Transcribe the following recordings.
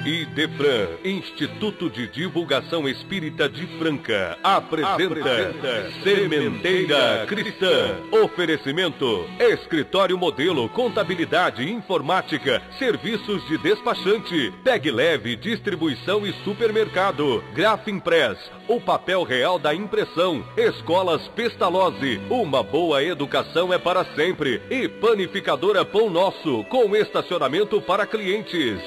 Idefran, Instituto de Divulgação Espírita de Franca, apresenta Sementeira Cristã. Oferecimento: Escritório Modelo, Contabilidade, Informática, Serviços de Despachante, Pegue Leve, Distribuição e Supermercado, Grafimpress, o papel real da impressão, Escolas Pestalozzi, uma boa educação é para sempre, e Panificadora Pão Nosso, com estacionamento para clientes.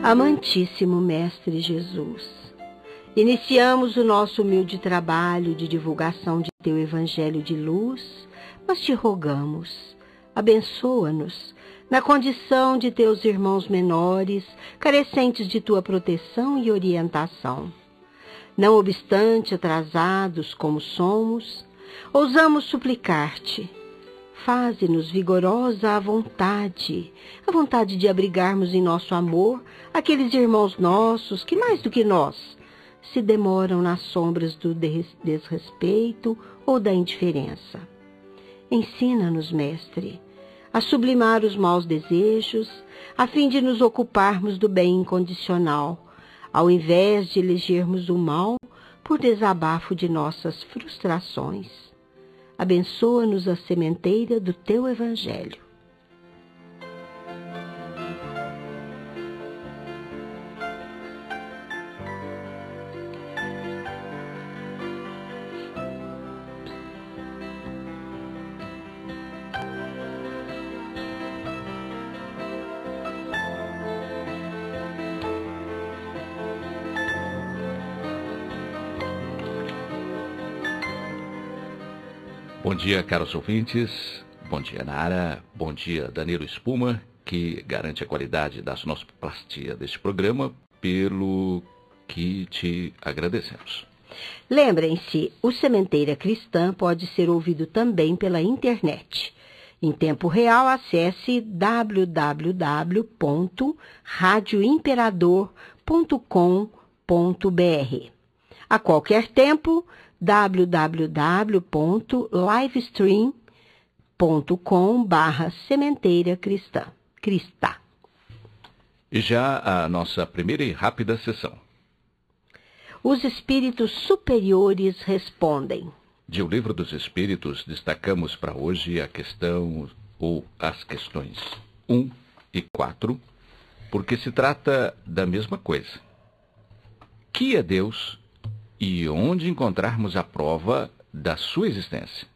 Amantíssimo Mestre Jesus, iniciamos o nosso humilde trabalho de divulgação de Teu Evangelho de luz, mas te rogamos, abençoa-nos na condição de Teus irmãos menores, carecentes de Tua proteção e orientação. Não obstante atrasados como somos, ousamos suplicar-te, faze-nos vigorosa a vontade de abrigarmos em nosso amor aqueles irmãos nossos que, mais do que nós, se demoram nas sombras do desrespeito ou da indiferença. Ensina-nos, Mestre, a sublimar os maus desejos, a fim de nos ocuparmos do bem incondicional, ao invés de elegermos o mal por desabafo de nossas frustrações. Abençoa-nos a sementeira do Teu Evangelho. Bom dia, caros ouvintes. Bom dia, Nara. Bom dia, Danilo Espuma, que garante a qualidade da sonoplastia deste programa, pelo que te agradecemos. Lembrem-se, o Sementeira Cristã pode ser ouvido também pela internet. Em tempo real, acesse www.radioimperador.com.br. A qualquer tempo, www.livestream.com/sementeira cristã. E já a nossa primeira e rápida sessão. Os espíritos superiores respondem. De O Livro dos Espíritos, destacamos para hoje a questão ou as questões 1 e 4, porque se trata da mesma coisa. Que é Deus e onde encontrarmos a prova da sua existência?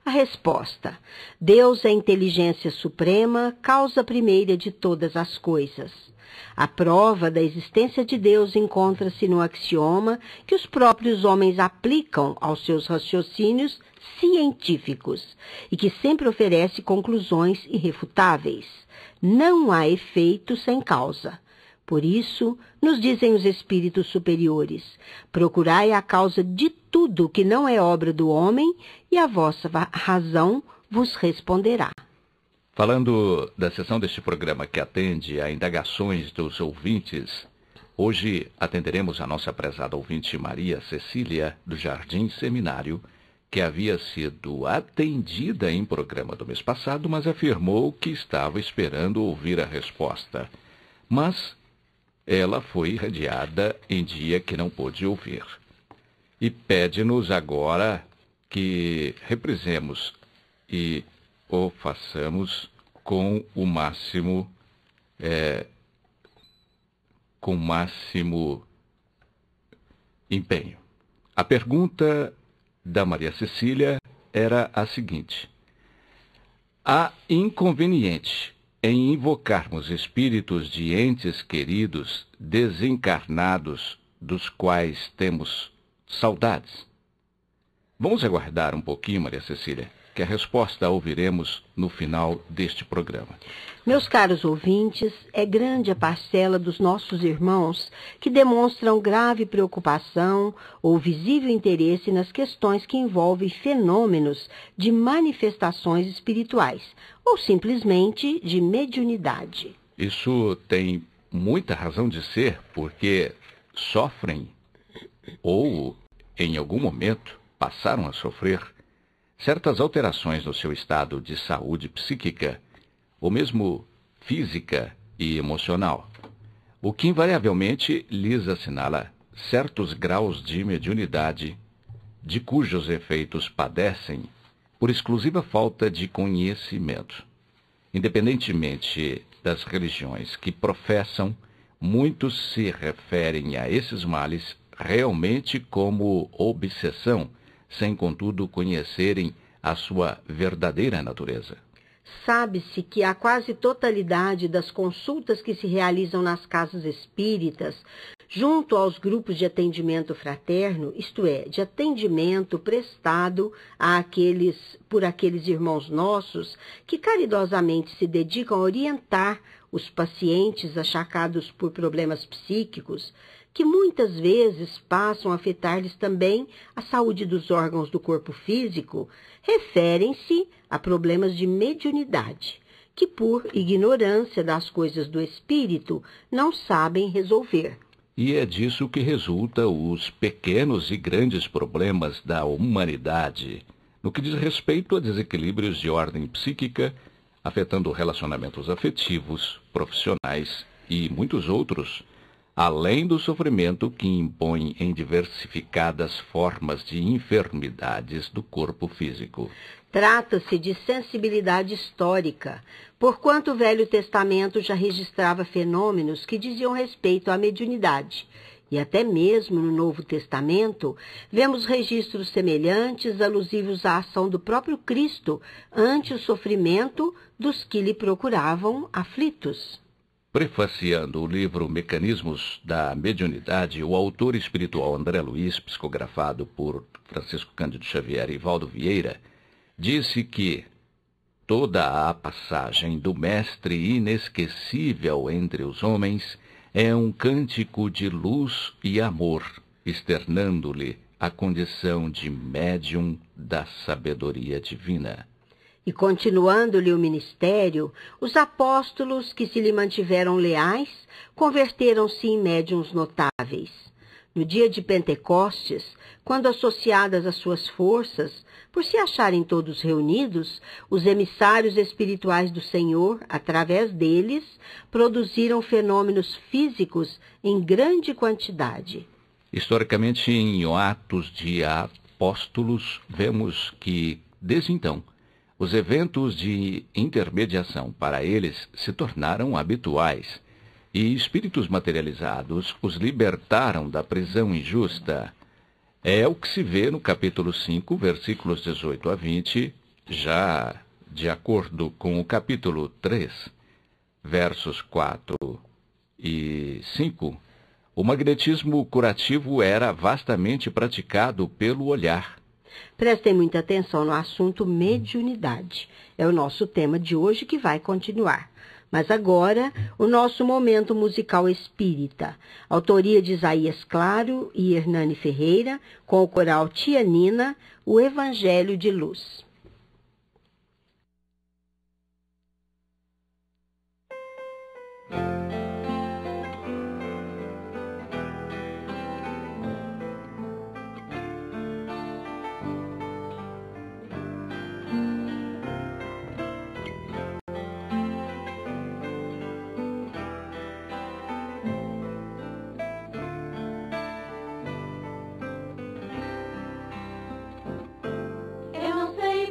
A resposta: Deus é a inteligência suprema, causa primeira de todas as coisas. A prova da existência de Deus encontra-se no axioma que os próprios homens aplicam aos seus raciocínios científicos e que sempre oferece conclusões irrefutáveis. Não há efeito sem causa. Por isso, nos dizem os espíritos superiores, procurai a causa de tudo que não é obra do homem, e a vossa razão vos responderá. Falando da sessão deste programa que atende a indagações dos ouvintes, hoje atenderemos a nossa prezada ouvinte Maria Cecília, do Jardim Seminário, que havia sido atendida em programa do mês passado, mas afirmou que estava esperando ouvir a resposta. Mas ela foi irradiada em dia que não pôde ouvir. E pede-nos agora que reprisemos e o façamos com o máximo empenho. A pergunta da Maria Cecília era a seguinte: há inconveniente em invocarmos espíritos de entes queridos desencarnados dos quais temos saudades? Vamos aguardar um pouquinho, Maria Cecília. que a resposta a ouviremos no final deste programa. Meus caros ouvintes, é grande a parcela dos nossos irmãos que demonstram grave preocupação ou visível interesse nas questões que envolvem fenômenos de manifestações espirituais ou simplesmente de mediunidade. Isso tem muita razão de ser, porque sofrem ou, em algum momento, passaram a sofrer certas alterações no seu estado de saúde psíquica, ou mesmo física e emocional, o que invariavelmente lhes assinala certos graus de mediunidade, de cujos efeitos padecem por exclusiva falta de conhecimento. Independentemente das religiões que professam, muitos se referem a esses males realmente como obsessão, sem, contudo, conhecerem a sua verdadeira natureza. Sabe-se que a quase totalidade das consultas que se realizam nas casas espíritas, junto aos grupos de atendimento fraterno, isto é, de atendimento prestado por aqueles irmãos nossos que caridosamente se dedicam a orientar os pacientes achacados por problemas psíquicos, que muitas vezes passam a afetar-lhes também a saúde dos órgãos do corpo físico, referem-se a problemas de mediunidade, que por ignorância das coisas do espírito não sabem resolver. E é disso que resulta os pequenos e grandes problemas da humanidade, no que diz respeito a desequilíbrios de ordem psíquica, afetando relacionamentos afetivos, profissionais e muitos outros, além do sofrimento que impõe em diversificadas formas de enfermidades do corpo físico. Trata-se de sensibilidade histórica, porquanto o Velho Testamento já registrava fenômenos que diziam respeito à mediunidade. E até mesmo no Novo Testamento, vemos registros semelhantes alusivos à ação do próprio Cristo ante o sofrimento dos que lhe procuravam aflitos. Prefaciando o livro Mecanismos da Mediunidade, o autor espiritual André Luiz, psicografado por Francisco Cândido Xavier e Valdo Vieira, disse que toda a passagem do Mestre inesquecível entre os homens é um cântico de luz e amor, externando-lhe a condição de médium da sabedoria divina. E continuando-lhe o ministério, os apóstolos que se lhe mantiveram leais converteram-se em médiuns notáveis. No dia de Pentecostes, quando associadas às suas forças, por se acharem todos reunidos, os emissários espirituais do Senhor, através deles, produziram fenômenos físicos em grande quantidade. Historicamente, em Atos de Apóstolos, vemos que, desde então, os eventos de intermediação para eles se tornaram habituais, e espíritos materializados os libertaram da prisão injusta. É o que se vê no capítulo 5, versículos 18 a 20, já de acordo com o capítulo 3, versos 4 e 5, o magnetismo curativo era vastamente praticado pelo olhar. Prestem muita atenção no assunto mediunidade. É o nosso tema de hoje que vai continuar. Mas agora, o nosso momento musical espírita. Autoria de Isaías Claro e Hernani Ferreira, com o coral Tia Nina, o Evangelho de Luz. Eu não sei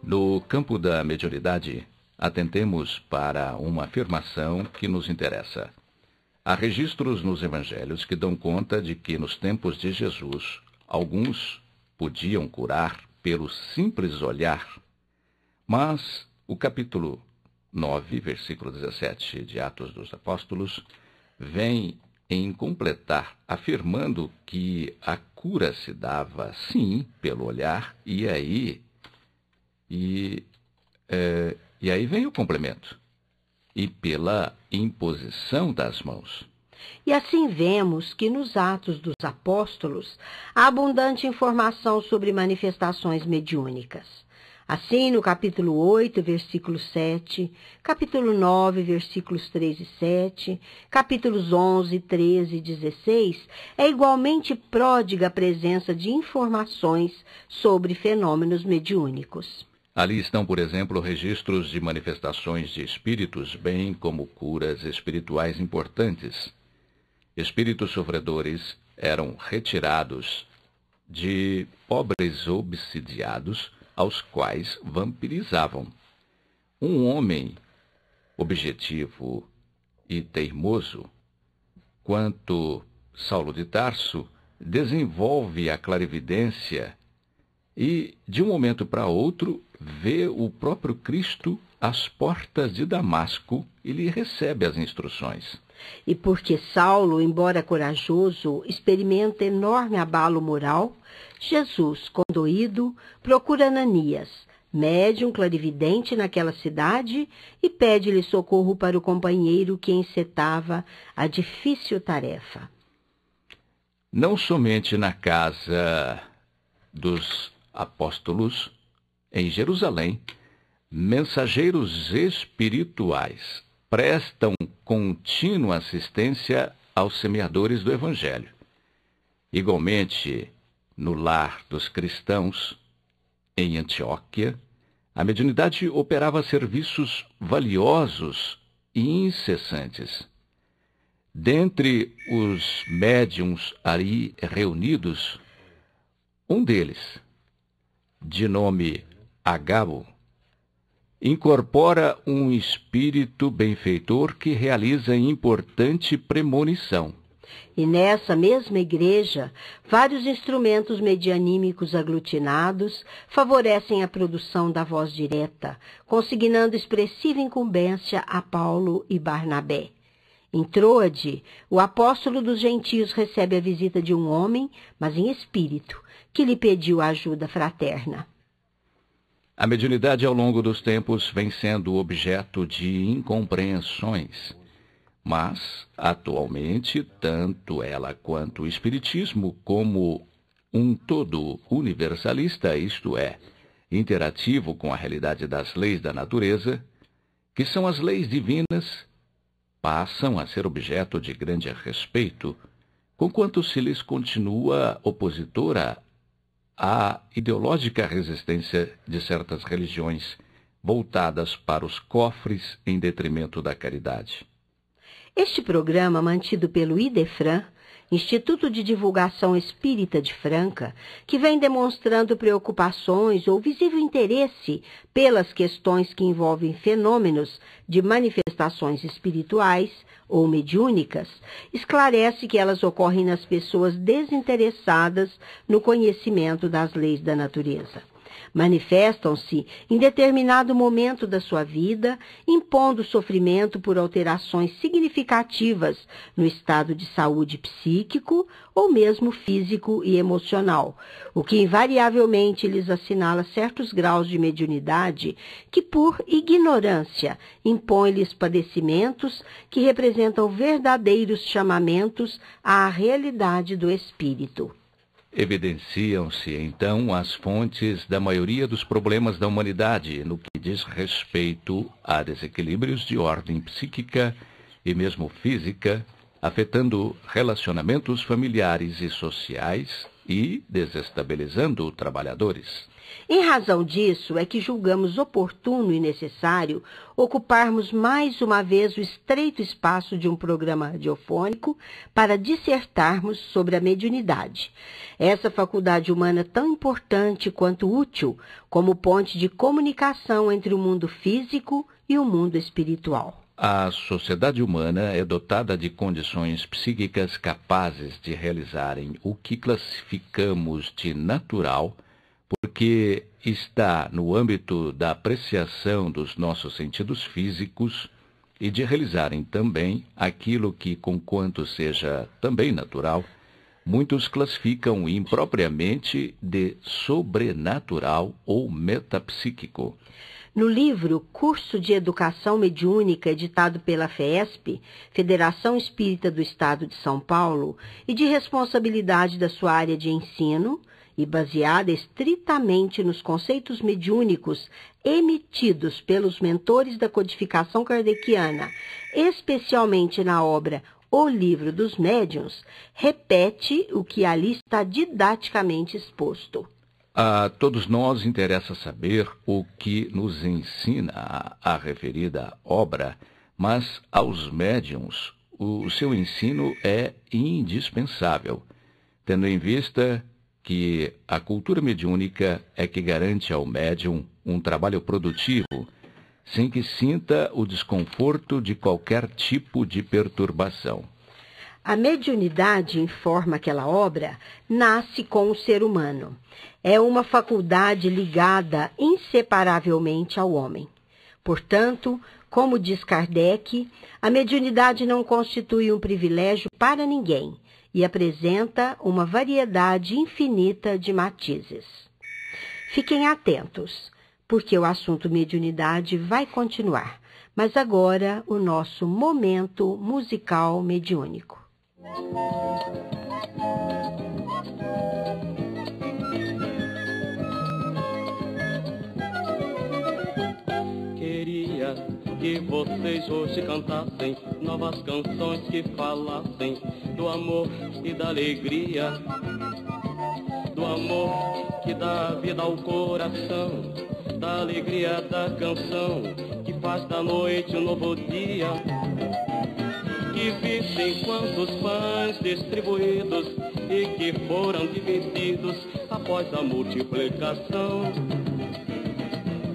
No campo da mediunidade, atentemos para uma afirmação que nos interessa. Há registros nos evangelhos que dão conta de que nos tempos de Jesus, alguns podiam curar pelo simples olhar. Mas o capítulo 9, versículo 17 de Atos dos Apóstolos, vem em completar, afirmando que a cura se dava, sim, pelo olhar, e aí vem o complemento, e pela imposição das mãos. E assim vemos que nos Atos dos Apóstolos há abundante informação sobre manifestações mediúnicas. Assim, no capítulo 8, versículo 7, capítulo 9, versículos 3 e 7, capítulos 11, 13 e 16, é igualmente pródiga a presença de informações sobre fenômenos mediúnicos. Ali estão, por exemplo, registros de manifestações de espíritos, bem como curas espirituais importantes. Espíritos sofredores eram retirados de pobres obsidiados, aos quais vampirizavam. Um homem objetivo e teimoso, quanto Saulo de Tarso, desenvolve a clarividência e, de um momento para outro, vê o próprio Cristo às portas de Damasco e lhe recebe as instruções. E porque Saulo, embora corajoso, experimenta enorme abalo moral, Jesus, condoído, procura Ananias, médium clarividente naquela cidade, e pede-lhe socorro para o companheiro que encetava a difícil tarefa. Não somente na casa dos apóstolos, em Jerusalém, mensageiros espirituais prestam contínua assistência aos semeadores do Evangelho. Igualmente, no lar dos cristãos, em Antioquia, a mediunidade operava serviços valiosos e incessantes. Dentre os médiuns ali reunidos, um deles, de nome Agabo, incorpora um espírito benfeitor que realiza importante premonição. E nessa mesma igreja, vários instrumentos medianímicos aglutinados favorecem a produção da voz direta, consignando expressiva incumbência a Paulo e Barnabé. Em Troade, o apóstolo dos gentios recebe a visita de um homem, mas em espírito, que lhe pediu ajuda fraterna. A mediunidade ao longo dos tempos vem sendo objeto de incompreensões, mas, atualmente, tanto ela quanto o Espiritismo, como um todo universalista, isto é, interativo com a realidade das leis da natureza, que são as leis divinas, passam a ser objeto de grande respeito, conquanto se lhes continua opositora à ideológica resistência de certas religiões voltadas para os cofres em detrimento da caridade. Este programa, mantido pelo IDEFRAN, Instituto de Divulgação Espírita de Franca, que vem demonstrando preocupações ou visível interesse pelas questões que envolvem fenômenos de manifestações espirituais ou mediúnicas, esclarece que elas ocorrem nas pessoas desinteressadas no conhecimento das leis da natureza. Manifestam-se em determinado momento da sua vida, impondo sofrimento por alterações significativas no estado de saúde psíquico ou mesmo físico e emocional, o que invariavelmente lhes assinala certos graus de mediunidade que, por ignorância, impõe-lhes padecimentos que representam verdadeiros chamamentos à realidade do espírito. Evidenciam-se, então, as fontes da maioria dos problemas da humanidade no que diz respeito a desequilíbrios de ordem psíquica e mesmo física, afetando relacionamentos familiares e sociais e desestabilizando trabalhadores. Em razão disso, é que julgamos oportuno e necessário ocuparmos mais uma vez o estreito espaço de um programa radiofônico para dissertarmos sobre a mediunidade. Essa faculdade humana tão importante quanto útil como ponte de comunicação entre o mundo físico e o mundo espiritual. A sociedade humana é dotada de condições psíquicas capazes de realizarem o que classificamos de natural, porque está no âmbito da apreciação dos nossos sentidos físicos e de realizarem também aquilo que, conquanto seja também natural, muitos classificam impropriamente de sobrenatural ou metapsíquico. No livro Curso de Educação Mediúnica, editado pela FESP, Federação Espírita do Estado de São Paulo, e de responsabilidade da sua área de ensino, e baseada estritamente nos conceitos mediúnicos emitidos pelos mentores da codificação kardeciana, especialmente na obra O Livro dos Médiuns, repete o que ali está didaticamente exposto. A todos nós interessa saber o que nos ensina a referida obra, mas aos médiuns o seu ensino é indispensável, tendo em vista que a cultura mediúnica é que garante ao médium um trabalho produtivo, sem que sinta o desconforto de qualquer tipo de perturbação. A mediunidade, informa aquela obra, nasce com o ser humano. É uma faculdade ligada inseparavelmente ao homem. Portanto, como diz Kardec, a mediunidade não constitui um privilégio para ninguém e apresenta uma variedade infinita de matizes. Fiquem atentos, porque o assunto mediunidade vai continuar, mas agora o nosso momento musical mediúnico. Queria que vocês hoje cantassem novas canções que falassem do amor e da alegria, do amor que dá vida ao coração, da alegria da canção que faz da noite um novo dia. Que vissem quantos pães distribuídos e que foram divididos após a multiplicação.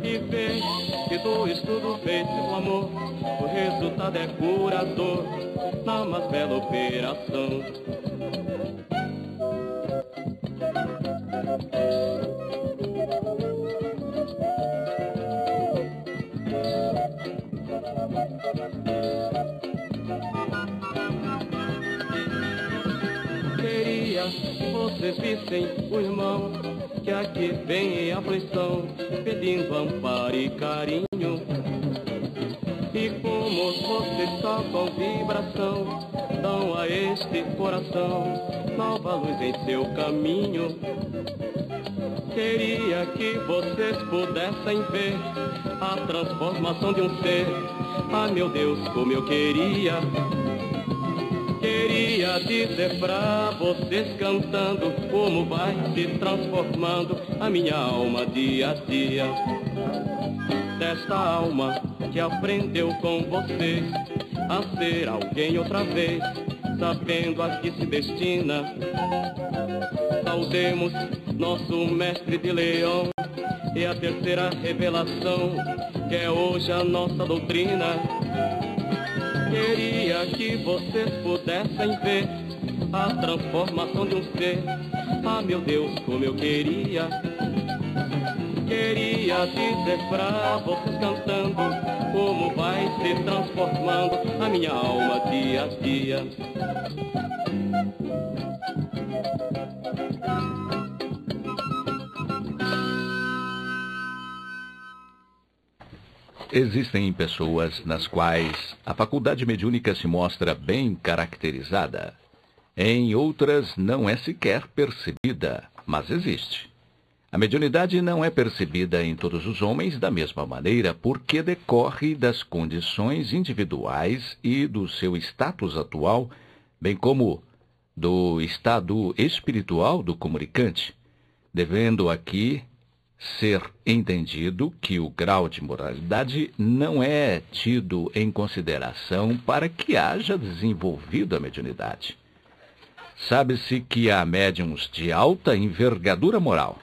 E ver que do estudo feito do amor, o resultado é curador na mais bela operação. Queria que vocês vissem o irmão que aqui vem em aflição, pedindo amparo e carinho. E como vocês tocam vibração, dão a este coração nova luz em seu caminho. Queria que vocês pudessem ver a transformação de um ser. Ah, meu Deus, como eu queria. Queria dizer pra vocês cantando como vai se transformando a minha alma dia a dia. Desta alma que aprendeu com vocês a ser alguém outra vez, sabendo a que se destina. Saudemos nosso mestre de Leão e a terceira revelação, que é hoje a nossa doutrina. Queria que vocês pudessem ver a transformação de um ser. Ah, meu Deus, como eu queria. Queria dizer pra vocês cantando como vai se transformando a minha alma dia a dia. Existem pessoas nas quais a faculdade mediúnica se mostra bem caracterizada. Em outras não é sequer percebida, mas existe. A mediunidade não é percebida em todos os homens da mesma maneira porque decorre das condições individuais e do seu status atual, bem como do estado espiritual do comunicante, devendo aqui ser entendido que o grau de moralidade não é tido em consideração para que haja desenvolvido a mediunidade. Sabe-se que há médiuns de alta envergadura moral,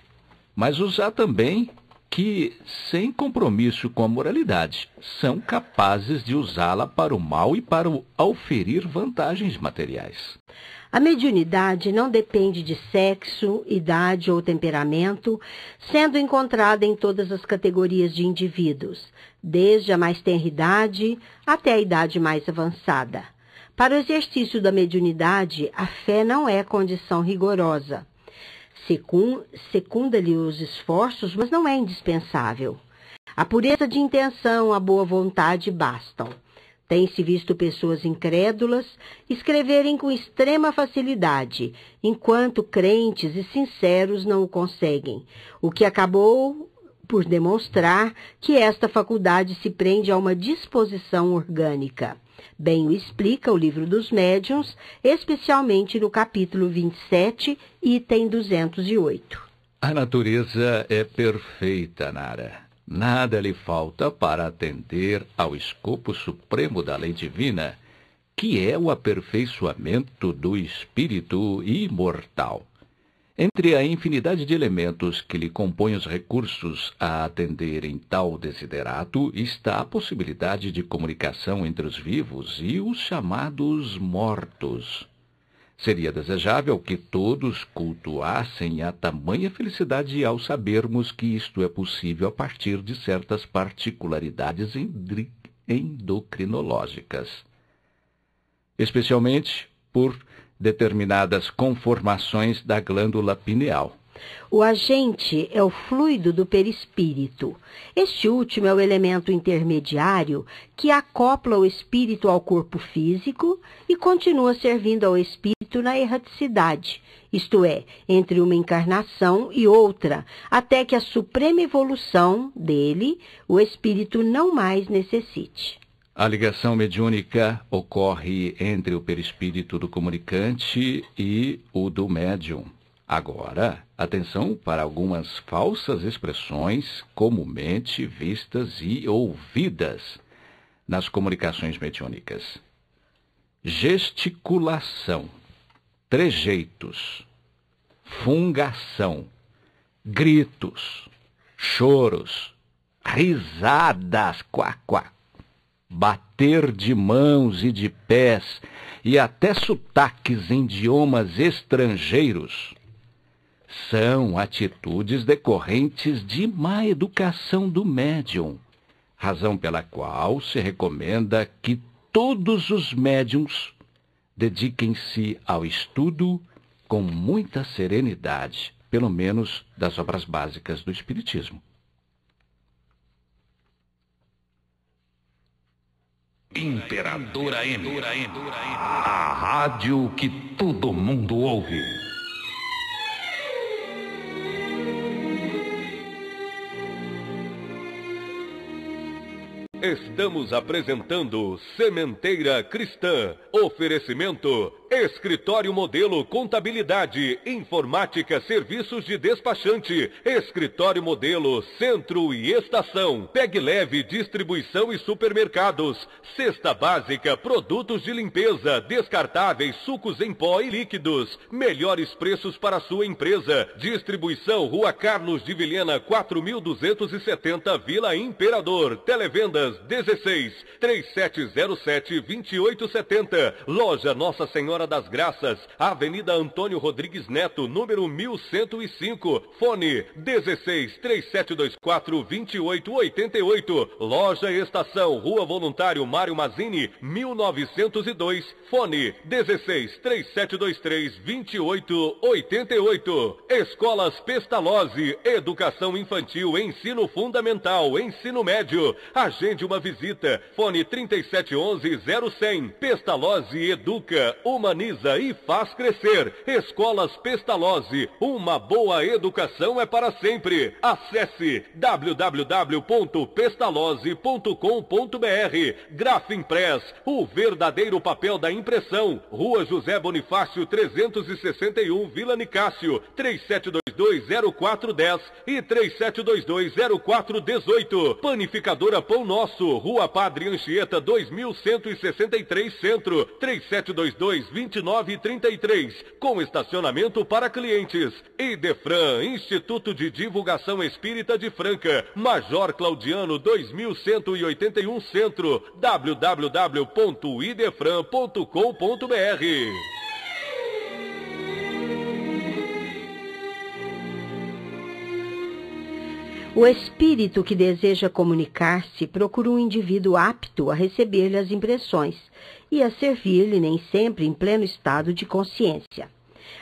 mas os há também que, sem compromisso com a moralidade, são capazes de usá-la para o mal e para auferir vantagens materiais. A mediunidade não depende de sexo, idade ou temperamento, sendo encontrada em todas as categorias de indivíduos, desde a mais tenra idade até a idade mais avançada. Para o exercício da mediunidade, a fé não é condição rigorosa. Secunda-lhe os esforços, mas não é indispensável. A pureza de intenção, a boa vontade bastam. Tem-se visto pessoas incrédulas escreverem com extrema facilidade, enquanto crentes e sinceros não o conseguem, o que acabou por demonstrar que esta faculdade se prende a uma disposição orgânica. Bem o explica o Livro dos Médiuns, especialmente no capítulo 27, item 208. A natureza é perfeita, Nara. Nada lhe falta para atender ao escopo supremo da lei divina, que é o aperfeiçoamento do espírito imortal. Entre a infinidade de elementos que lhe compõem os recursos a atenderem tal desiderato, está a possibilidade de comunicação entre os vivos e os chamados mortos. Seria desejável que todos cultuassem a tamanha felicidade ao sabermos que isto é possível a partir de certas particularidades endocrinológicas, especialmente por determinadas conformações da glândula pineal. O agente é o fluido do perispírito. Este último é o elemento intermediário que acopla o espírito ao corpo físico e continua servindo ao espírito na erraticidade, isto é, entre uma encarnação e outra, até que a suprema evolução dele, o espírito não mais necessite. A ligação mediúnica ocorre entre o perispírito do comunicante e o do médium. Agora, atenção para algumas falsas expressões comumente vistas e ouvidas nas comunicações mediúnicas. Gesticulação, trejeitos, fungação, gritos, choros, risadas, quá-quá, bater de mãos e de pés e até sotaques em idiomas estrangeiros são atitudes decorrentes de má educação do médium, razão pela qual se recomenda que todos os médiums dediquem-se ao estudo com muita serenidade, pelo menos das obras básicas do Espiritismo. Imperadora M, a rádio que todo mundo ouve. Estamos apresentando Sementeira Cristã. Oferecimento: Escritório Modelo Contabilidade, Informática, Serviços de Despachante, Escritório Modelo Centro e Estação, Pegue Leve Distribuição e Supermercados, Cesta Básica, Produtos de Limpeza, Descartáveis, Sucos em Pó e Líquidos, melhores preços para a sua empresa. Distribuição Rua Carlos de Vilhena 4270, Vila Imperador. Televendas 16 3707 2870. Loja Nossa Senhora das Graças, Avenida Antônio Rodrigues Neto, número 1105. Fone 16 3724 2888. Loja Estação, Rua Voluntário Mário Mazzini, 1902. Fone 16 3723 2888. Escolas Pestalozzi, Educação Infantil, Ensino Fundamental, Ensino Médio. Agende uma visita. Fone 3711-0100. Pestalozzi Educa, uma humaniza e faz crescer. Escolas Pestalozzi, uma boa educação é para sempre. Acesse www.pestalozzi.com.br. Grafimpress, o verdadeiro papel da impressão. Rua José Bonifácio 361, Vila Nicásio, 3722-0410 e 3722-0418. Panificadora Pão Nosso, Rua Padre Anchieta 2163 Centro, 3722-2933, com estacionamento para clientes. Idefran, Instituto de Divulgação Espírita de Franca, Major Claudiano 2181 Centro, www.idefran.com.br. O espírito que deseja comunicar-se procura um indivíduo apto a receber-lhe as impressões e a servir-lhe nem sempre em pleno estado de consciência.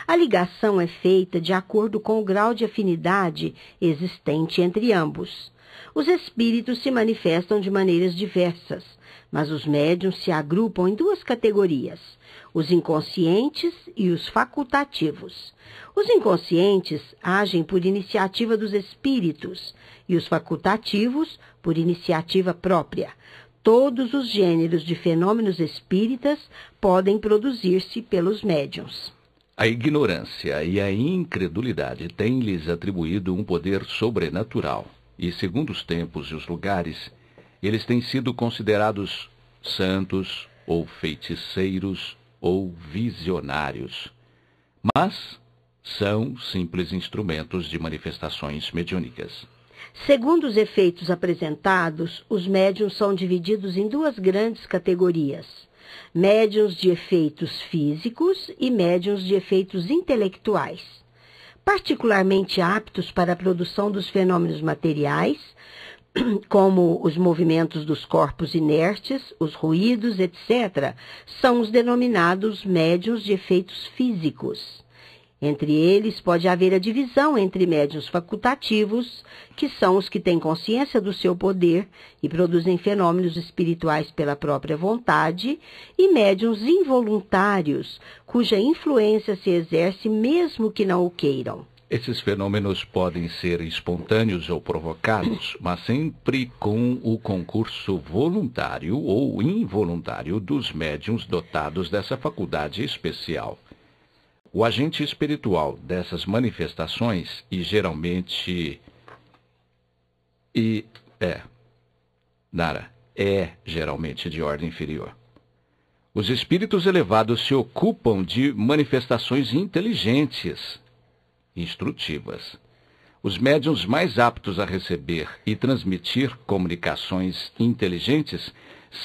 A ligação é feita de acordo com o grau de afinidade existente entre ambos. Os espíritos se manifestam de maneiras diversas, mas os médiuns se agrupam em duas categorias: os inconscientes e os facultativos. Os inconscientes agem por iniciativa dos espíritos e os facultativos por iniciativa própria. Todos os gêneros de fenômenos espíritas podem produzir-se pelos médiuns. A ignorância e a incredulidade têm-lhes atribuído um poder sobrenatural e, segundo os tempos e os lugares, eles têm sido considerados santos ou feiticeiros ou visionários. Mas são simples instrumentos de manifestações mediúnicas. Segundo os efeitos apresentados, os médiuns são divididos em duas grandes categorias: médiuns de efeitos físicos e médiuns de efeitos intelectuais. Particularmente aptos para a produção dos fenômenos materiais, como os movimentos dos corpos inertes, os ruídos, etc., são os denominados médiuns de efeitos físicos. Entre eles pode haver a divisão entre médiuns facultativos, que são os que têm consciência do seu poder e produzem fenômenos espirituais pela própria vontade, e médiuns involuntários, cuja influência se exerce mesmo que não o queiram. Esses fenômenos podem ser espontâneos ou provocados, mas sempre com o concurso voluntário ou involuntário dos médiuns dotados dessa faculdade especial. O agente espiritual dessas manifestações é geralmente de ordem inferior. Os espíritos elevados se ocupam de manifestações inteligentes, instrutivas. Os médiuns mais aptos a receber e transmitir comunicações inteligentes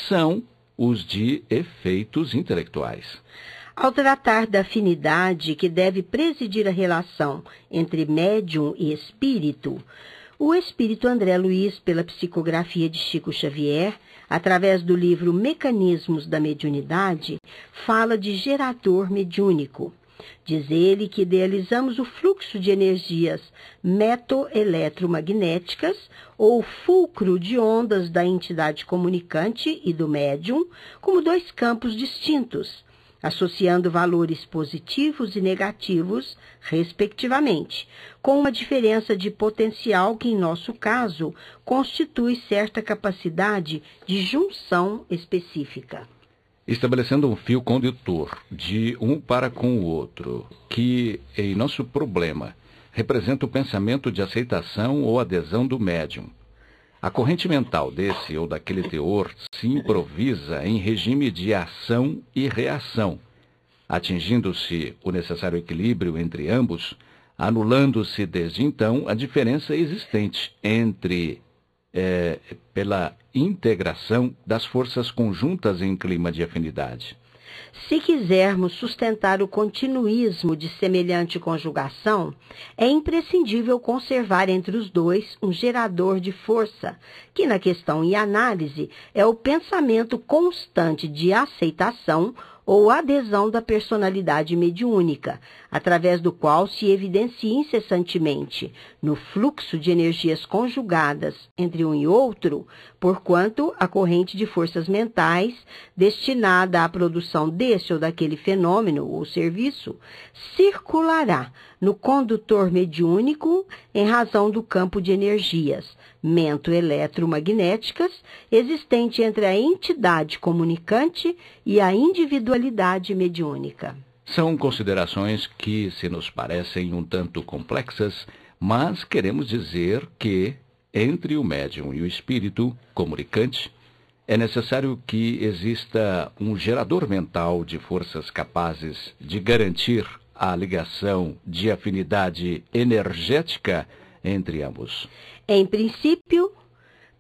são os de efeitos intelectuais. Ao tratar da afinidade que deve presidir a relação entre médium e espírito, o espírito André Luiz, pela psicografia de Chico Xavier, através do livro Mecanismos da Mediunidade, fala de gerador mediúnico. Diz ele que idealizamos o fluxo de energias metoeletromagnéticas ou fulcro de ondas da entidade comunicante e do médium como dois campos distintos, associando valores positivos e negativos, respectivamente, com uma diferença de potencial que, em nosso caso, constitui certa capacidade de junção específica. Estabelecendo um fio condutor de um para com o outro, que, em nosso problema, representa o pensamento de aceitação ou adesão do médium. A corrente mental desse ou daquele teor se improvisa em regime de ação e reação, atingindo-se o necessário equilíbrio entre ambos, anulando-se desde então a diferença existente pela integração das forças conjuntas em clima de afinidade. Se quisermos sustentar o continuismo de semelhante conjugação, é imprescindível conservar entre os dois um gerador de força, que na questão e análise é o pensamento constante de aceitação ou adesão da personalidade mediúnica, através do qual se evidencia incessantemente no fluxo de energias conjugadas entre um e outro, porquanto a corrente de forças mentais destinada à produção desse ou daquele fenômeno ou serviço circulará no condutor mediúnico em razão do campo de energias mento-eletromagnéticas existente entre a entidade comunicante e a individualidade mediúnica. São considerações que se nos parecem um tanto complexas, mas queremos dizer que, entre o médium e o espírito comunicante, é necessário que exista um gerador mental de forças capazes de garantir a ligação de afinidade energética entre ambos. Em princípio,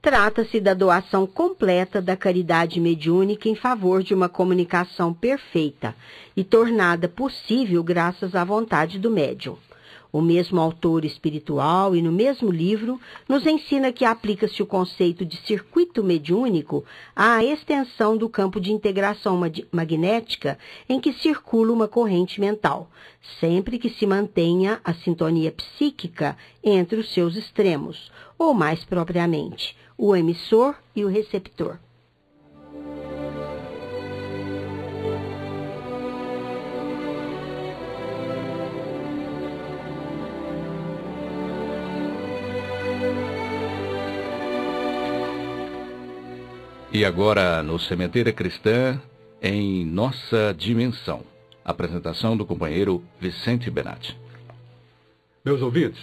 trata-se da doação completa da caridade mediúnica em favor de uma comunicação perfeita e tornada possível graças à vontade do médium. O mesmo autor espiritual e no mesmo livro nos ensina que aplica-se o conceito de circuito mediúnico à extensão do campo de integração magnética em que circula uma corrente mental, sempre que se mantenha a sintonia psíquica entre os seus extremos, ou mais propriamente, o emissor e o receptor. E agora, no Sementeira Cristã, em Nossa Dimensão. Apresentação do companheiro Vicente Benatti. Meus ouvintes,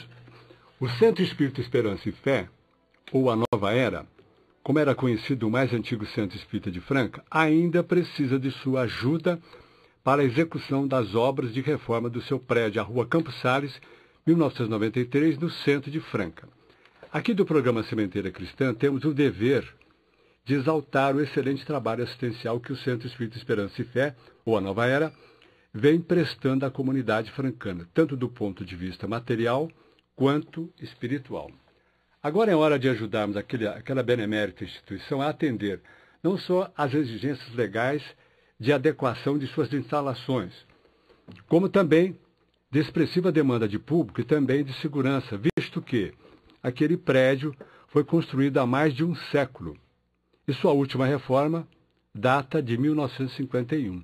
o Centro Espírita Esperança e Fé, ou a Nova Era, como era conhecido o mais antigo Centro Espírita de Franca, ainda precisa de sua ajuda para a execução das obras de reforma do seu prédio, a Rua Campos Sales, 1993, no centro de Franca. Aqui do programa Sementeira Cristã temos o dever de exaltar o excelente trabalho assistencial que o Centro Espírita Esperança e Fé, ou a Nova Era, vem prestando à comunidade francana, tanto do ponto de vista material quanto espiritual. Agora é hora de ajudarmos aquela benemérita instituição a atender não só às exigências legais de adequação de suas instalações, como também de expressiva demanda de público e também de segurança, visto que aquele prédio foi construído há mais de um século e sua última reforma data de 1951.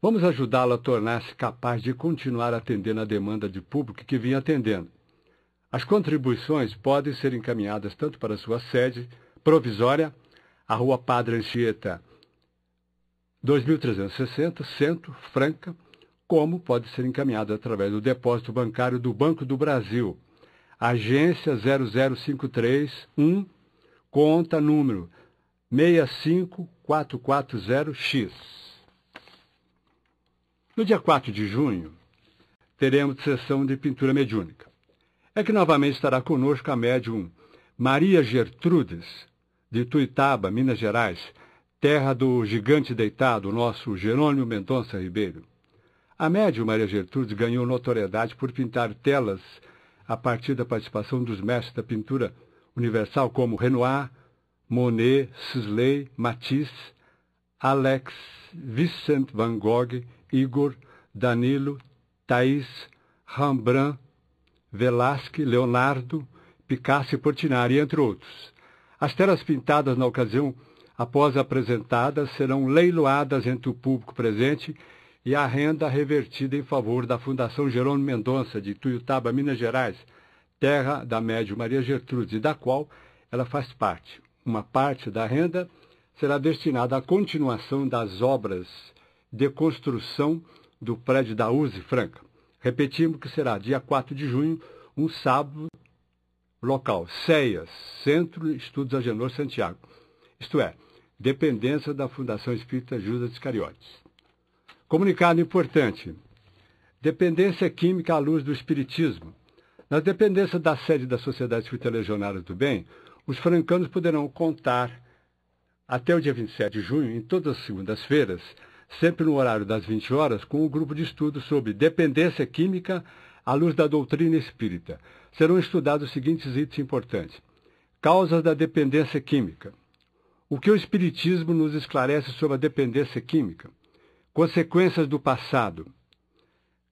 Vamos ajudá-lo a tornar-se capaz de continuar atendendo a demanda de público que vinha atendendo. As contribuições podem ser encaminhadas tanto para sua sede provisória, a Rua Padre Anchieta, 2360, Centro, Franca, como pode ser encaminhado através do depósito bancário do Banco do Brasil, agência 00531, conta número 65440X. No dia 4 de junho, teremos sessão de pintura mediúnica. É que novamente estará conosco a médium Maria Gertrudes, de Tuitaba, Minas Gerais, terra do gigante deitado, nosso Jerônimo Mendonça Ribeiro. A médium Maria Gertrudes ganhou notoriedade por pintar telas a partir da participação dos mestres da pintura universal como Renoir, Monet, Sisley, Matisse, Alex, Vincent van Gogh, Igor, Danilo, Thaís, Rembrandt, Velázquez, Leonardo, Picasso e Portinari, entre outros. As telas pintadas na ocasião, após apresentadas, serão leiloadas entre o público presente e a renda revertida em favor da Fundação Jerônimo Mendonça, de Tuiutaba, Minas Gerais, terra da médium Maria Gertrudes, e da qual ela faz parte. Uma parte da renda será destinada à continuação das obras de construção do prédio da USE Franca. Repetimos que será dia 4 de junho, um sábado, local CEAS, Centro Estudos Agenor Santiago, isto é, dependência da Fundação Espírita Judas Iscariotes. Comunicado importante: dependência química à luz do Espiritismo. Nas dependências da sede da Sociedade Espírita Legionária do Bem, os francanos poderão contar, até o dia 27 de junho, em todas as segundas-feiras, sempre no horário das 20 horas, com um grupo de estudo sobre dependência química à luz da doutrina espírita. Serão estudados os seguintes itens importantes: causas da dependência química. O que o Espiritismo nos esclarece sobre a dependência química? Consequências do passado.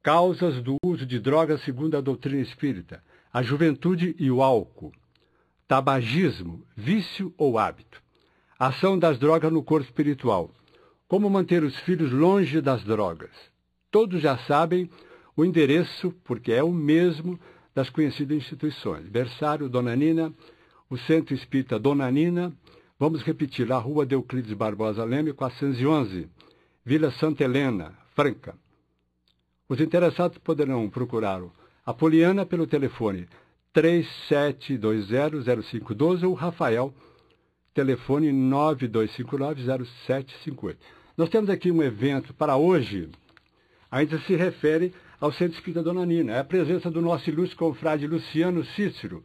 Causas do uso de drogas segundo a doutrina espírita. A juventude e o álcool. Tabagismo, vício ou hábito. Ação das drogas no corpo espiritual. Como manter os filhos longe das drogas. Todos já sabem o endereço, porque é o mesmo das conhecidas instituições. Berçário, Dona Nina, o Centro Espírita Dona Nina. Vamos repetir, a Rua Euclides Barbosa Leme, 411, Vila Santa Helena, Franca. Os interessados poderão procurar a Poliana pelo telefone 3720-0512 ou o Rafael, telefone 9259-0758. Nós temos aqui um evento para hoje, ainda se refere ao Centro Espírita Dona Nina. É a presença do nosso ilustre confrade Luciano Cícero,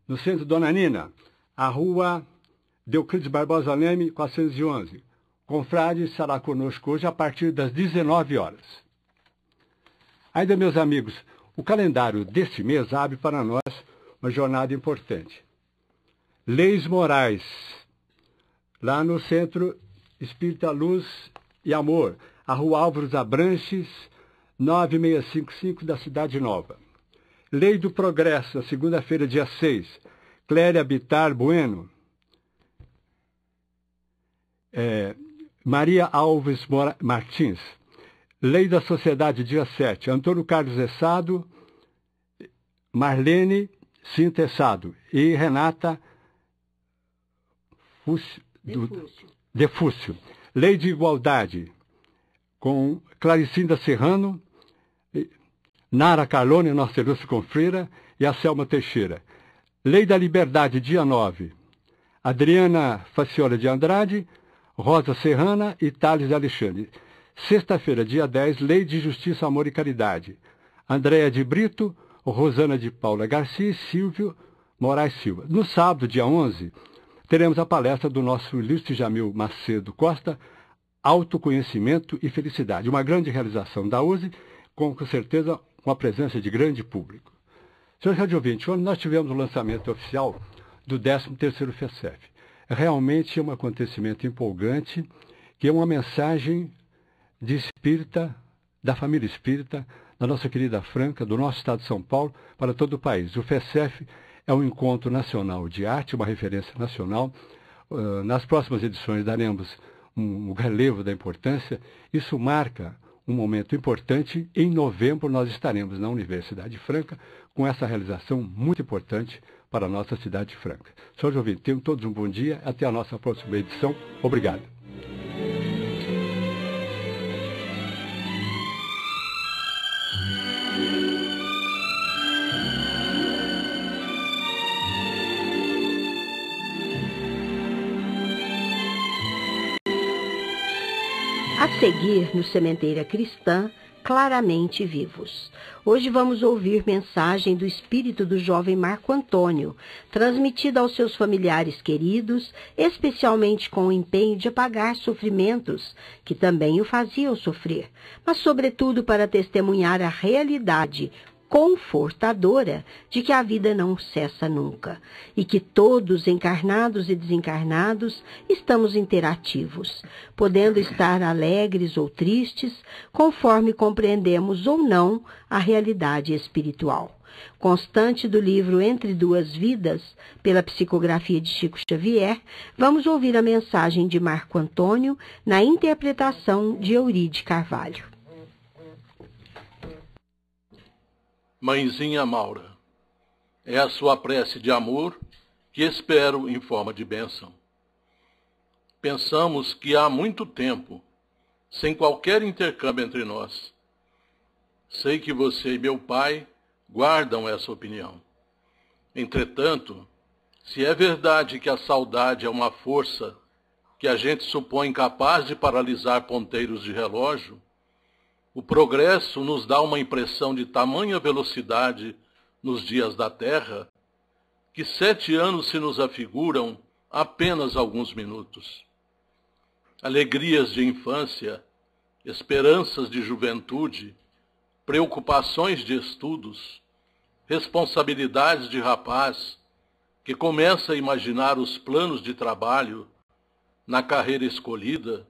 no Centro Dona Nina, a Rua Euclides Barbosa Leme, 411. Confrade estará conosco hoje a partir das 19 horas. Ainda, meus amigos, o calendário deste mês abre para nós uma jornada importante. Leis Morais, lá no Centro Espírita Luz e Amor, a Rua Álvares Abranches, 9655 da Cidade Nova. Lei do Progresso, na segunda-feira, dia 6, Cléria Bitar Bueno, Maria Alves Martins. Lei da Sociedade, dia 7, Antônio Carlos Essado, Marlene Sintessado e Renata Defúcio. Lei de Igualdade, com Claricinda Serrano, Nara Carlone, nossa ilustre confreira, e a Selma Teixeira. Lei da Liberdade, dia 9, Adriana Faciola de Andrade, Rosa Serrana e Thales Alexandre. Sexta-feira, dia 10, Lei de Justiça, Amor e Caridade. Andréa de Brito, Rosana de Paula Garcia e Silvio Moraes Silva. No sábado, dia 11, teremos a palestra do nosso ilustre Jamil Macedo Costa, Autoconhecimento e Felicidade. Uma grande realização da USE, com certeza com a presença de grande público. Senhores rádio ouvintes, ontem nós tivemos o lançamento oficial do 13º FECEF. Realmente é um acontecimento empolgante, que é uma mensagem de espírita, da família espírita, da nossa querida Franca, do nosso estado de São Paulo, para todo o país. O FECEF é um encontro nacional de arte, uma referência nacional. Nas próximas edições daremos um relevo da importância. Isso marca um momento importante. Em novembro nós estaremos na Universidade Franca com essa realização muito importante para a nossa cidade de Franca. Senhores ouvintes, tenham todos um bom dia. Até a nossa próxima edição. Obrigado. A seguir, no Sementeira Cristã, Claramente Vivos. Hoje vamos ouvir mensagem do espírito do jovem Marco Antônio, transmitida aos seus familiares queridos, especialmente com o empenho de apagar sofrimentos que também o faziam sofrer, mas sobretudo para testemunhar a realidade confortadora de que a vida não cessa nunca e que todos, encarnados e desencarnados, estamos interativos, podendo estar alegres ou tristes, conforme compreendemos ou não a realidade espiritual. Constante do livro Entre Duas Vidas, pela psicografia de Chico Xavier, vamos ouvir a mensagem de Marco Antônio na interpretação de Euríde Carvalho. Mãezinha Maura, é a sua prece de amor que espero em forma de bênção. Pensamos que há muito tempo, sem qualquer intercâmbio entre nós. Sei que você e meu pai guardam essa opinião. Entretanto, se é verdade que a saudade é uma força que a gente supõe capaz de paralisar ponteiros de relógio, o progresso nos dá uma impressão de tamanha velocidade nos dias da Terra, que 7 anos se nos afiguram apenas alguns minutos. Alegrias de infância, esperanças de juventude, preocupações de estudos, responsabilidades de rapaz, que começa a imaginar os planos de trabalho na carreira escolhida,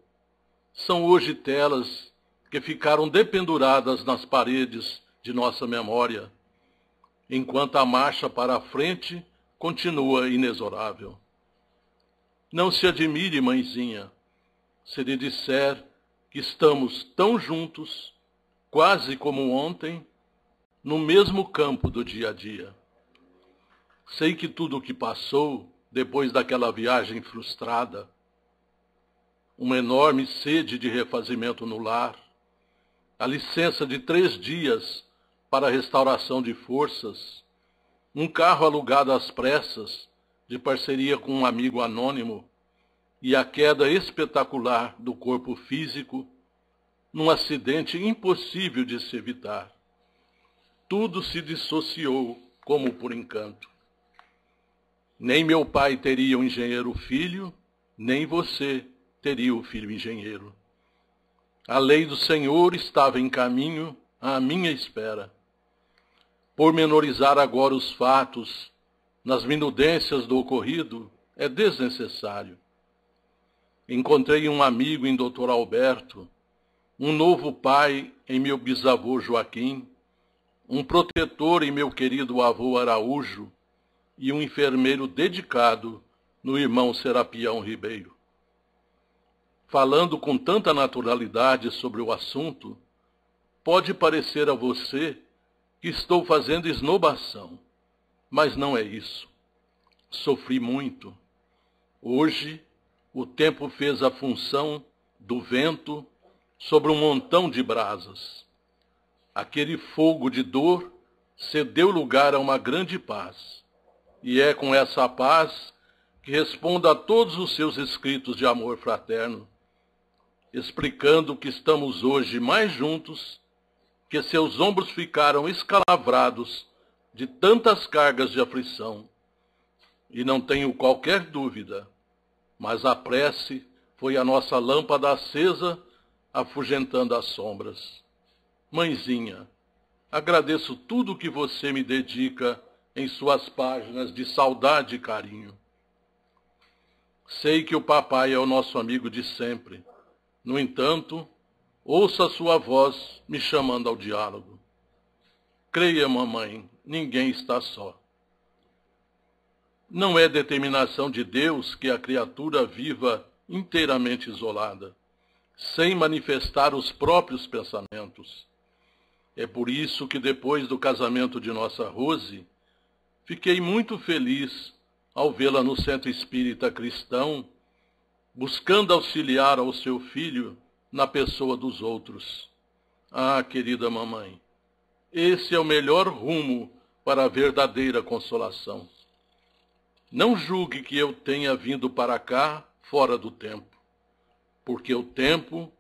são hoje telas que ficaram dependuradas nas paredes de nossa memória, enquanto a marcha para a frente continua inexorável. Não se admire, mãezinha, se lhe disser que estamos tão juntos, quase como ontem, no mesmo campo do dia a dia. Sei que tudo o que passou depois daquela viagem frustrada, uma enorme sede de refazimento no lar, a licença de 3 dias para a restauração de forças, um carro alugado às pressas, de parceria com um amigo anônimo, e a queda espetacular do corpo físico, num acidente impossível de se evitar. Tudo se dissociou como por encanto. Nem meu pai teria um engenheiro filho, nem você teria o filho engenheiro. A lei do Senhor estava em caminho à minha espera. Pormenorizar agora os fatos, nas minudências do ocorrido, é desnecessário. Encontrei um amigo em Dr. Alberto, um novo pai em meu bisavô Joaquim, um protetor em meu querido avô Araújo e um enfermeiro dedicado no irmão Serapião Ribeiro. Falando com tanta naturalidade sobre o assunto, pode parecer a você que estou fazendo esnobação, mas não é isso. Sofri muito. Hoje, o tempo fez a função do vento sobre um montão de brasas. Aquele fogo de dor cedeu lugar a uma grande paz. E é com essa paz que respondo a todos os seus escritos de amor fraterno, explicando que estamos hoje mais juntos, que seus ombros ficaram escalavrados de tantas cargas de aflição. E não tenho qualquer dúvida, mas a prece foi a nossa lâmpada acesa, afugentando as sombras. Mãezinha, agradeço tudo que você me dedica em suas páginas de saudade e carinho. Sei que o papai é o nosso amigo de sempre. No entanto, ouço a sua voz me chamando ao diálogo. Creia, mamãe, ninguém está só. Não é determinação de Deus que a criatura viva inteiramente isolada, sem manifestar os próprios pensamentos. É por isso que depois do casamento de nossa Rose, fiquei muito feliz ao vê-la no Centro Espírita Cristão, buscando auxiliar ao seu filho na pessoa dos outros. Ah, querida mamãe, esse é o melhor rumo para a verdadeira consolação. Não julgue que eu tenha vindo para cá fora do tempo, porque o tempo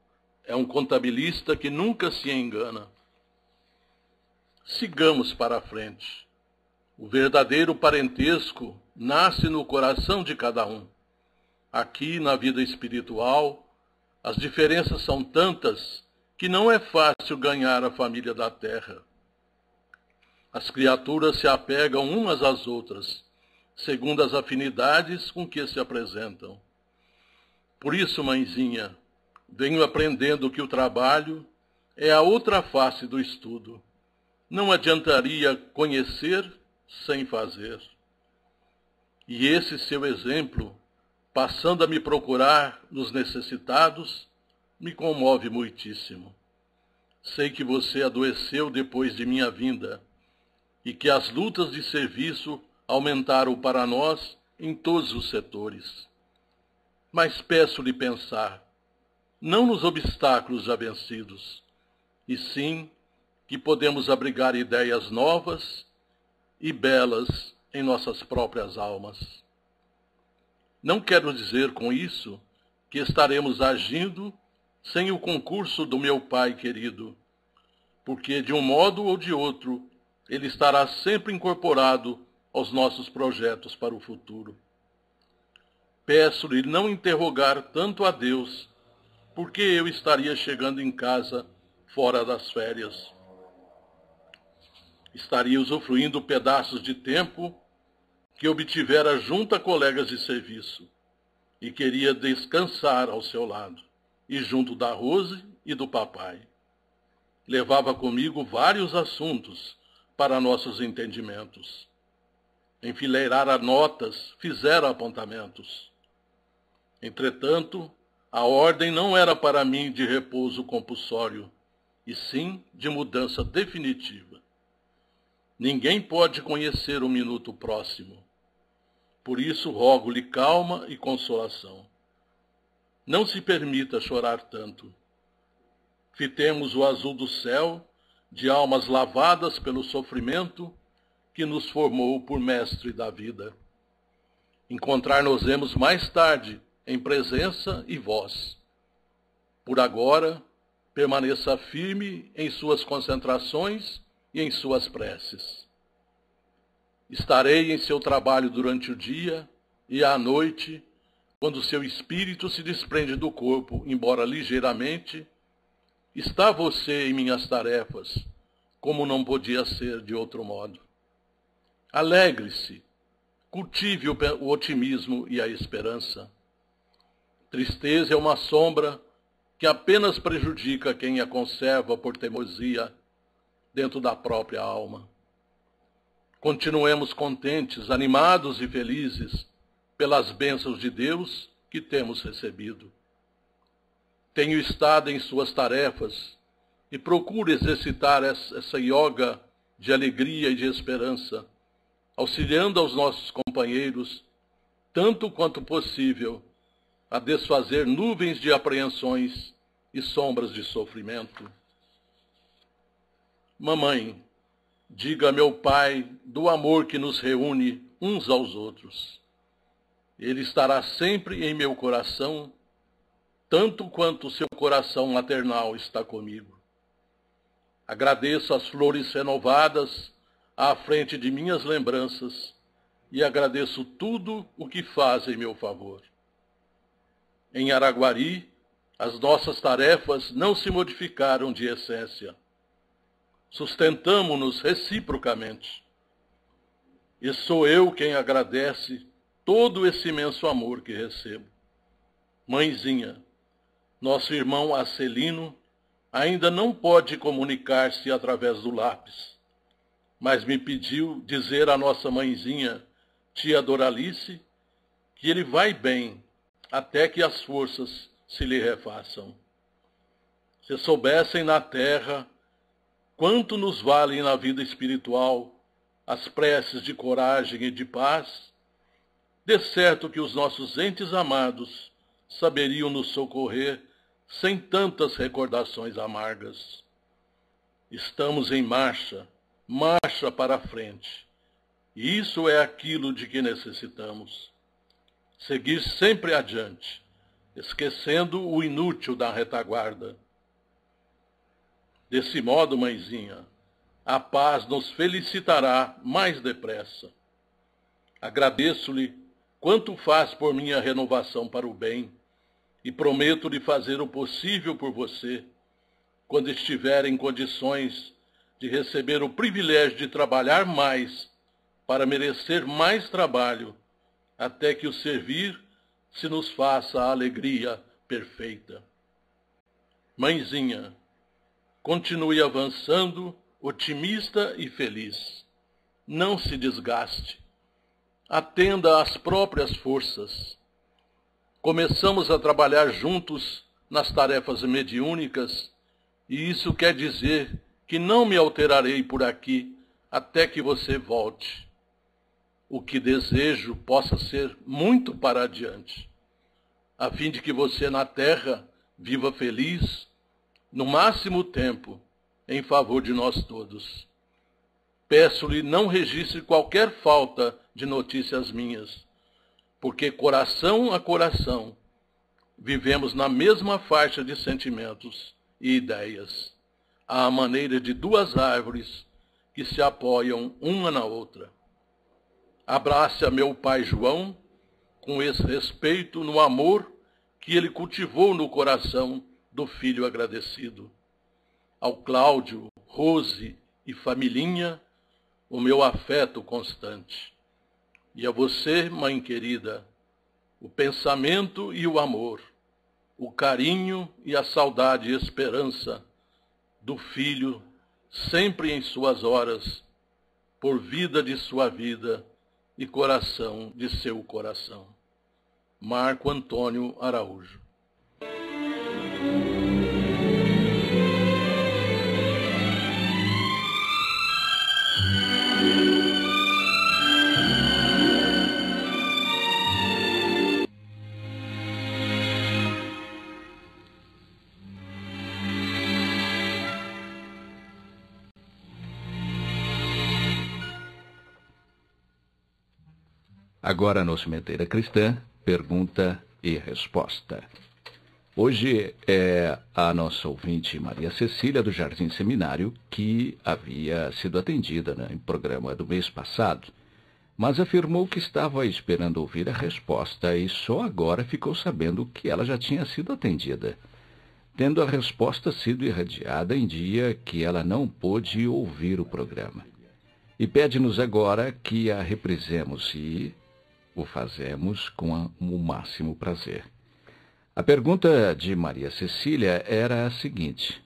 é um contabilista que nunca se engana. Sigamos para a frente. O verdadeiro parentesco nasce no coração de cada um. Aqui, na vida espiritual, as diferenças são tantas que não é fácil ganhar a família da terra. As criaturas se apegam umas às outras, segundo as afinidades com que se apresentam. Por isso, mãezinha, venho aprendendo que o trabalho é a outra face do estudo. Não adiantaria conhecer sem fazer. E esse seu exemplo, passando a me procurar nos necessitados, me comove muitíssimo. Sei que você adoeceu depois de minha vinda e que as lutas de serviço aumentaram para nós em todos os setores. Mas peço-lhe pensar, não nos obstáculos já vencidos, e sim que podemos abrigar ideias novas e belas em nossas próprias almas. Não quero dizer com isso que estaremos agindo sem o concurso do meu pai querido, porque de um modo ou de outro ele estará sempre incorporado aos nossos projetos para o futuro. Peço-lhe não interrogar tanto a Deus, porque eu estaria chegando em casa fora das férias. Estaria usufruindo pedaços de tempo que obtivera junto a colegas de serviço e queria descansar ao seu lado. e junto da Rose e do papai. Levava comigo vários assuntos para nossos entendimentos. Enfileirara notas, fizera apontamentos. Entretanto, a ordem não era para mim de repouso compulsório, e sim de mudança definitiva. Ninguém pode conhecer o minuto próximo. Por isso rogo-lhe calma e consolação. Não se permita chorar tanto. Fitemos o azul do céu, de almas lavadas pelo sofrimento que nos formou por mestre da vida. Encontrar-nos-emos mais tarde, em presença e voz. Por agora, permaneça firme em suas concentrações e em suas preces. Estarei em seu trabalho durante o dia e à noite, quando seu espírito se desprende do corpo, embora ligeiramente, está você em minhas tarefas, como não podia ser de outro modo. Alegre-se, cultive o otimismo e a esperança. Tristeza é uma sombra que apenas prejudica quem a conserva por teimosia dentro da própria alma. Continuemos contentes, animados e felizes pelas bênçãos de Deus que temos recebido. Tenho estado em suas tarefas e procuro exercitar essa yoga de alegria e de esperança, auxiliando aos nossos companheiros, tanto quanto possível, a desfazer nuvens de apreensões e sombras de sofrimento. Mamãe, diga a meu pai do amor que nos reúne uns aos outros. Ele estará sempre em meu coração, tanto quanto seu coração maternal está comigo. Agradeço as flores renovadas à frente de minhas lembranças e agradeço tudo o que faz em meu favor. Em Araguari, as nossas tarefas não se modificaram de essência. Sustentamo-nos reciprocamente. E sou eu quem agradece todo esse imenso amor que recebo. Mãezinha, nosso irmão Acelino ainda não pode comunicar-se através do lápis, mas me pediu dizer à nossa mãezinha, tia Doralice, que ele vai bem até que as forças se lhe refaçam. Se soubessem na terra quanto nos valem na vida espiritual as preces de coragem e de paz, de certo que os nossos entes amados saberiam nos socorrer sem tantas recordações amargas. Estamos em marcha, marcha para a frente. E isso é aquilo de que necessitamos. Seguir sempre adiante, esquecendo o inútil da retaguarda. Desse modo, mãezinha, a paz nos felicitará mais depressa. Agradeço-lhe quanto faz por minha renovação para o bem e prometo-lhe fazer o possível por você quando estiver em condições de receber o privilégio de trabalhar mais para merecer mais trabalho, até que o servir se nos faça a alegria perfeita. Mãezinha, continue avançando, otimista e feliz. Não se desgaste. Atenda às próprias forças. Começamos a trabalhar juntos nas tarefas mediúnicas, e isso quer dizer que não me alterarei por aqui até que você volte. O que desejo possa ser muito para adiante, a fim de que você na terra viva feliz, no máximo tempo, em favor de nós todos. Peço-lhe não registre qualquer falta de notícias minhas, porque coração a coração, vivemos na mesma faixa de sentimentos e ideias, à maneira de duas árvores que se apoiam uma na outra. Abrace a meu pai João com esse respeito no amor que ele cultivou no coração do filho agradecido. Ao Cláudio, Rose e familhinha, o meu afeto constante. E a você, mãe querida, o pensamento e o amor, o carinho e a saudade e esperança do filho, sempre em suas horas, por vida de sua vida e coração de seu coração. Marco Antônio Araújo. Agora no Sementeira Cristã, pergunta e resposta. Hoje é a nossa ouvinte Maria Cecília do Jardim Seminário, que havia sido atendida no programa do mês passado, mas afirmou que estava esperando ouvir a resposta e só agora ficou sabendo que ela já tinha sido atendida, tendo a resposta sido irradiada em dia que ela não pôde ouvir o programa. E pede-nos agora que a reprisemos e o fazemos com o máximo prazer. A pergunta de Maria Cecília era a seguinte: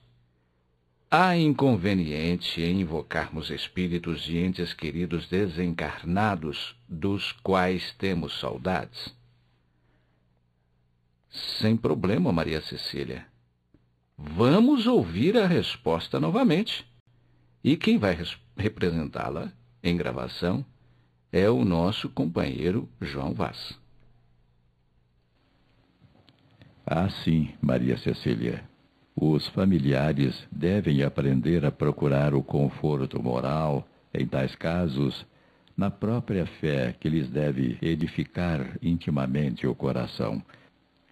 há inconveniente em invocarmos espíritos de entes queridos desencarnados dos quais temos saudades? Sem problema, Maria Cecília. Vamos ouvir a resposta novamente. E quem vai representá-la em gravação é o nosso companheiro João Vaz. Sim, Maria Cecília. Os familiares devem aprender a procurar o conforto moral, em tais casos, na própria fé que lhes deve edificar intimamente o coração.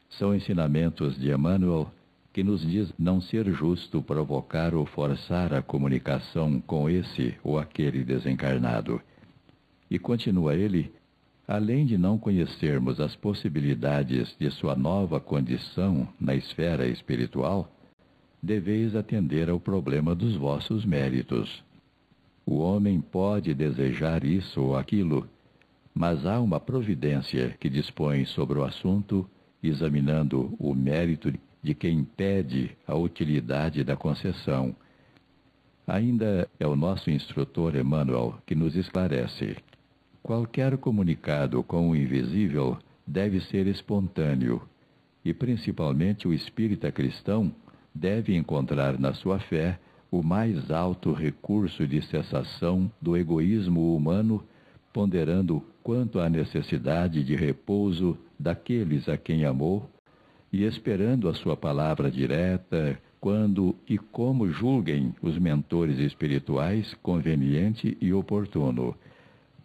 São ensinamentos de Emmanuel que nos diz não ser justo provocar ou forçar a comunicação com esse ou aquele desencarnado. E continua ele: além de não conhecermos as possibilidades de sua nova condição na esfera espiritual, deveis atender ao problema dos vossos méritos. O homem pode desejar isso ou aquilo, mas há uma providência que dispõe sobre o assunto, examinando o mérito de quem pede a utilidade da concessão. Ainda é o nosso instrutor Emmanuel que nos esclarece: qualquer comunicado com o invisível deve ser espontâneo, e principalmente o espírita cristão deve encontrar na sua fé o mais alto recurso de cessação do egoísmo humano, ponderando quanto à necessidade de repouso daqueles a quem amou e esperando a sua palavra direta, quando e como julguem os mentores espirituais conveniente e oportuno.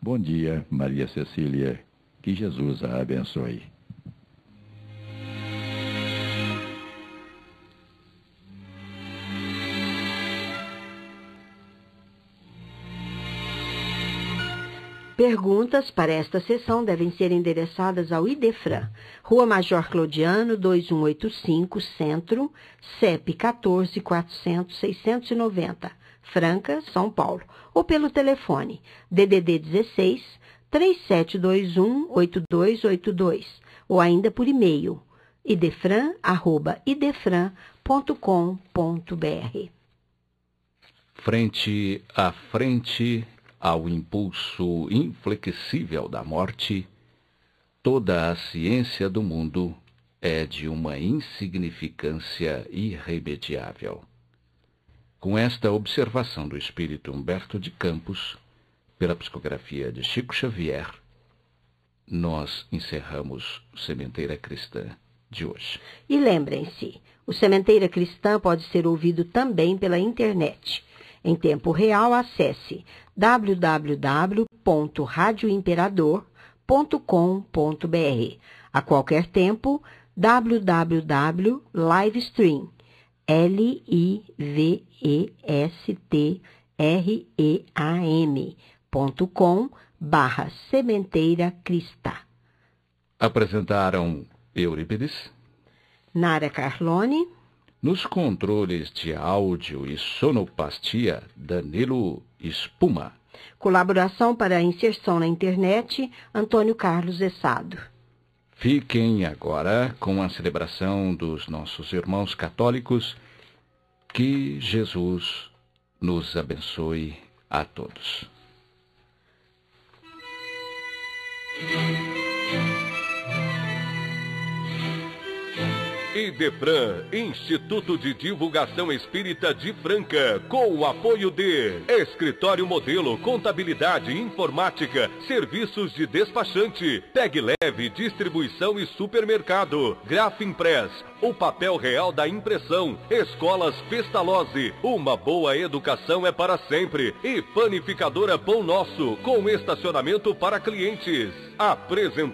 Bom dia, Maria Cecília. Que Jesus a abençoe. Perguntas para esta sessão devem ser endereçadas ao Idefran, Rua Major Clodiano, 2185, Centro, CEP 14.400.690, Franca, São Paulo, ou pelo telefone DDD 16 3721-8282, ou ainda por e-mail idefran@idefran.com.br. Frente a frente ao impulso inflexível da morte, toda a ciência do mundo é de uma insignificância irremediável. Com esta observação do espírito Humberto de Campos, pela psicografia de Chico Xavier, nós encerramos o Sementeira Cristã de hoje. E lembrem-se, o Sementeira Cristã pode ser ouvido também pela internet. Em tempo real, acesse www.radioimperador.com.br. A qualquer tempo, www.livestream, livestream.com/Sementeira Cristã. Apresentaram Eurípides, Nara Carlone, nos controles de áudio e sonoplastia, Danilo Espuma. Colaboração para a inserção na internet, Antônio Carlos Essado. Fiquem agora com a celebração dos nossos irmãos católicos. Que Jesus nos abençoe a todos. Idefran, Instituto de Divulgação Espírita de Franca, com o apoio de Escritório Modelo, Contabilidade, Informática, Serviços de Despachante, Tag Leve, Distribuição e Supermercado, Grafimpress, o papel real da impressão, Escolas Pestalozzi, uma boa educação é para sempre, e Panificadora Pão Nosso, com estacionamento para clientes. Apresentou